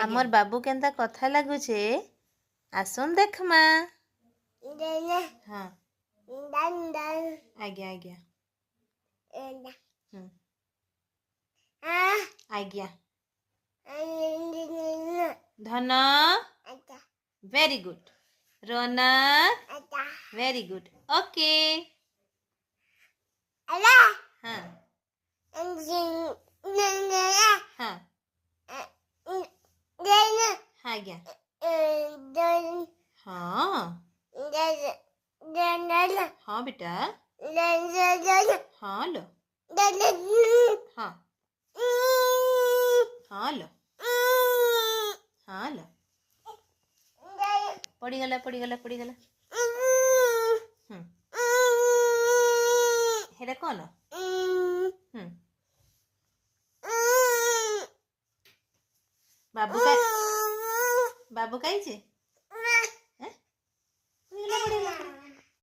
आमर बाबू केंता कथा लगुचे आसन देख मा। हाँ आज्ञा आज्ञा आज्ञा धन वेरी गुड रौनक वेरी गुड ओके हाँ हाँ आज्ञा हाँ हाँ बेटा हाँ लो हाँ हाँ लो हाँ लो पड़ीगला पड़ीगला पड़ीगला हेरा कौन बाबू का बाबू कहीं